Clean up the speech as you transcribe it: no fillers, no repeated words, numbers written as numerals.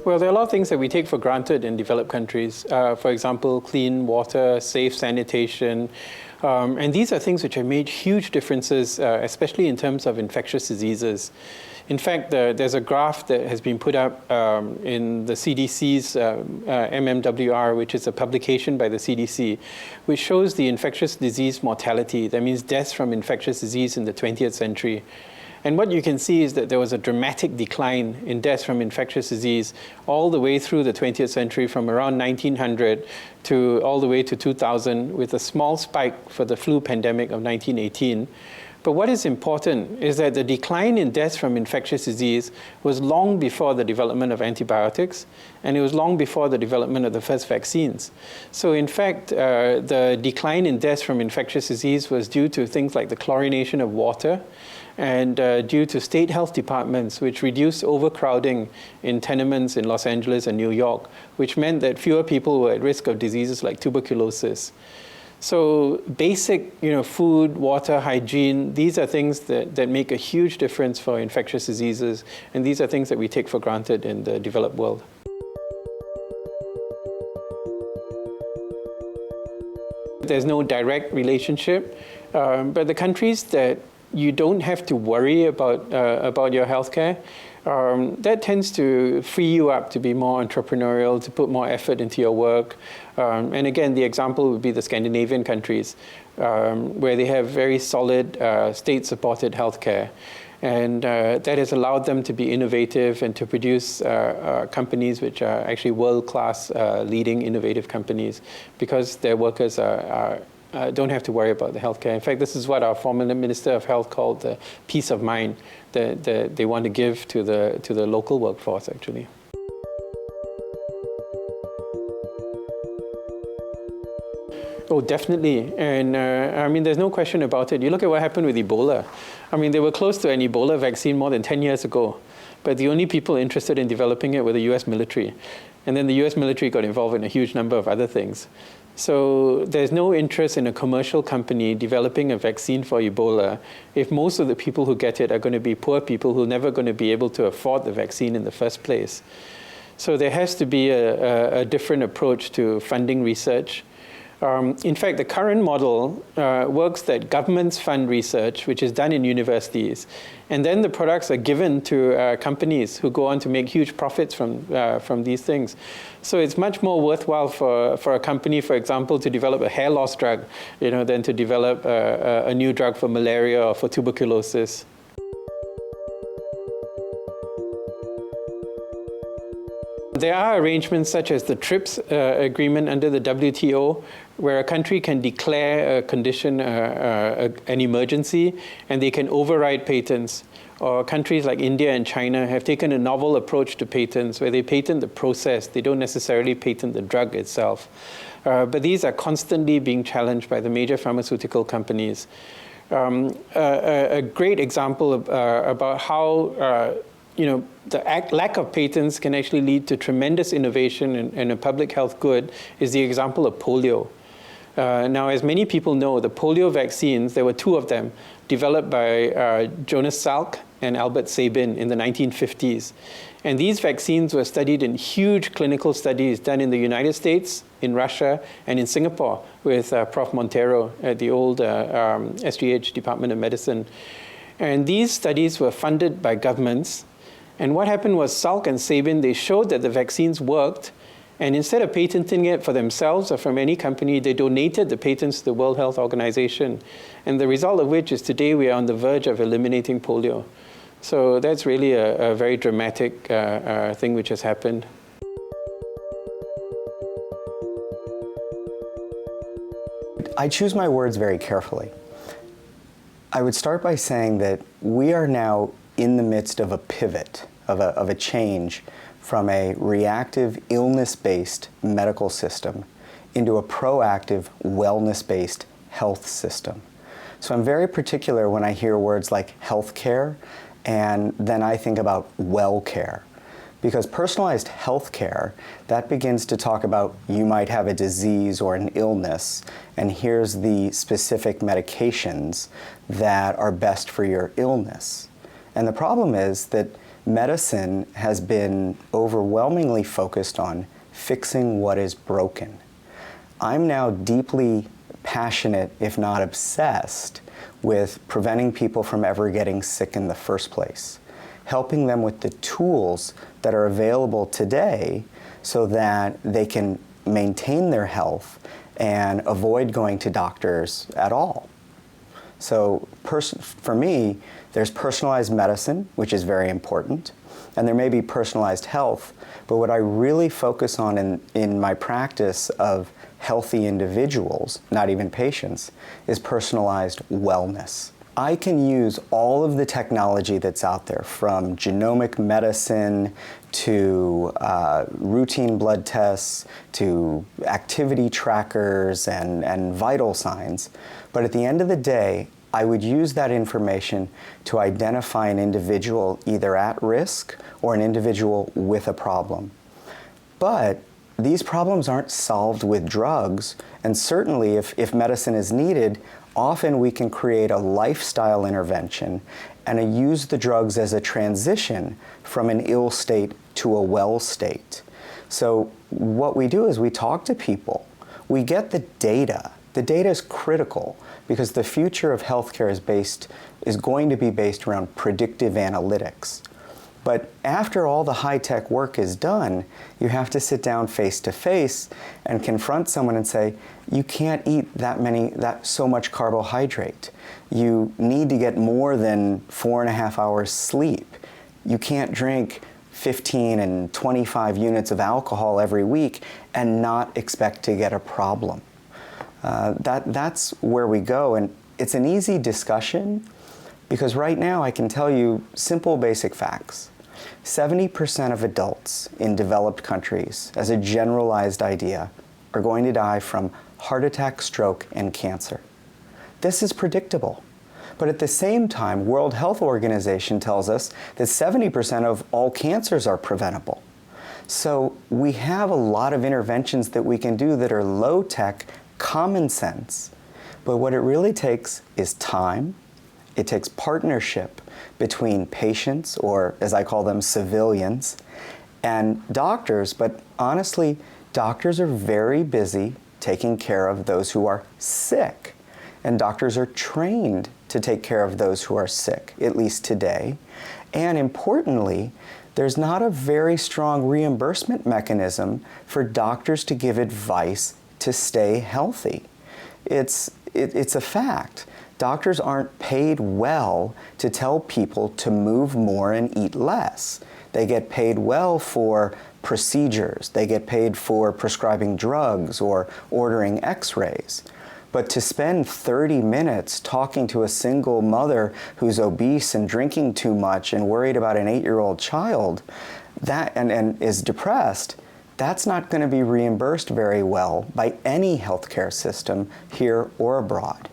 Well, there are a lot of things that we take for granted in developed countries. For example, clean water, safe sanitation. And these are things which have made huge differences, especially in terms of infectious diseases. In fact, there's a graph that has been put up in the CDC's MMWR, which is a publication by the CDC, which shows the infectious disease mortality. That means deaths from infectious disease in the 20th century. And what you can see is that there was a dramatic decline in deaths from infectious disease all the way through the 20th century, from around 1900 to all the way to 2000, with a small spike for the flu pandemic of 1918. But what is important is that the decline in deaths from infectious disease was long before the development of antibiotics, and it was long before the development of the first vaccines. So in fact, the decline in deaths from infectious disease was due to things like the chlorination of water, and due to state health departments, which reduced overcrowding in tenements in Los Angeles and New York, which meant that fewer people were at risk of diseases like tuberculosis. So basic, food, water, hygiene, these are things that make a huge difference for infectious diseases, and these are things that we take for granted in the developed world. There's no direct relationship, but the countries that you don't have to worry about your healthcare, that tends to free you up to be more entrepreneurial, to put more effort into your work. And again, the example would be the Scandinavian countries, where they have very solid state-supported healthcare. And that has allowed them to be innovative and to produce companies which are actually world-class, leading innovative companies, because their workers don't have to worry about the healthcare. In fact, this is what our former Minister of Health called the peace of mind that they want to give to the local workforce, actually. Oh, definitely. And I mean, there's no question about it. You look at what happened with Ebola. I mean, they were close to an Ebola vaccine more than 10 years ago, but the only people interested in developing it were the US military. And then the US military got involved in a huge number of other things. So there's no interest in a commercial company developing a vaccine for Ebola if most of the people who get it are going to be poor people who are never going to be able to afford the vaccine in the first place. So there has to be a different approach to funding research. In fact, the current model works that governments fund research, which is done in universities, and then the products are given to companies who go on to make huge profits from these things. So it's much more worthwhile for a company, for example, to develop a hair loss drug, than to develop a new drug for malaria or for tuberculosis. There are arrangements such as the TRIPS agreement under the WTO, where a country can declare a condition an emergency, and they can override patents. Or countries like India and China have taken a novel approach to patents, where they patent the process. They don't necessarily patent the drug itself. But these are constantly being challenged by the major pharmaceutical companies. A great example about how the lack of patents can actually lead to tremendous innovation and a public health good is the example of polio. Now, as many people know, the polio vaccines, there were two of them, developed by Jonas Salk and Albert Sabin in the 1950s. And these vaccines were studied in huge clinical studies done in the United States, in Russia, and in Singapore with Prof Montero at the old SGH Department of Medicine. And these studies were funded by governments. And what happened was Salk and Sabin, they showed that the vaccines worked, and instead of patenting it for themselves or from any company, they donated the patents to the World Health Organization. And the result of which is today we are on the verge of eliminating polio. So that's really a very dramatic thing which has happened. I choose my words very carefully. I would start by saying that we are now in the midst of a pivot, of a change from a reactive, illness-based medical system into a proactive, wellness-based health system. So I'm very particular when I hear words like healthcare, and then I think about well care. Because personalized healthcare, that begins to talk about you might have a disease or an illness, and here's the specific medications that are best for your illness. And the problem is that medicine has been overwhelmingly focused on fixing what is broken. I'm now deeply passionate, if not obsessed, with preventing people from ever getting sick in the first place, helping them with the tools that are available today so that they can maintain their health and avoid going to doctors at all. So for me, there's personalized medicine, which is very important, and there may be personalized health, but what I really focus on in my practice of healthy individuals, not even patients, is personalized wellness. I can use all of the technology that's out there, from genomic medicine to routine blood tests to activity trackers and vital signs. But at the end of the day, I would use that information to identify an individual either at risk or an individual with a problem. But these problems aren't solved with drugs, and certainly if medicine is needed, often we can create a lifestyle intervention and use the drugs as a transition from an ill state to a well state. So what we do is we talk to people. We get the data. The data is critical because the future of healthcare is going to be based around predictive analytics. But after all the high-tech work is done, you have to sit down face-to-face and confront someone and say, you can't eat so much carbohydrate. You need to get more than 4.5 hours sleep. You can't drink 15 and 25 units of alcohol every week and not expect to get a problem. That's where we go, and it's an easy discussion because right now I can tell you simple basic facts. 70% of adults in developed countries, as a generalized idea, are going to die from heart attack, stroke, and cancer. This is predictable. But at the same time, World Health Organization tells us that 70% of all cancers are preventable. So we have a lot of interventions that we can do that are low-tech, common sense. But what it really takes is time. It takes partnership between patients, or as I call them, civilians, and doctors. But honestly, doctors are very busy taking care of those who are sick. And doctors are trained to take care of those who are sick, at least today. And importantly, there's not a very strong reimbursement mechanism for doctors to give advice to stay healthy. It's a fact. Doctors aren't paid well to tell people to move more and eat less. They get paid well for procedures. They get paid for prescribing drugs or ordering x-rays. But to spend 30 minutes talking to a single mother who's obese and drinking too much and worried about an 8-year-old child and is depressed, that's not going to be reimbursed very well by any healthcare system here or abroad.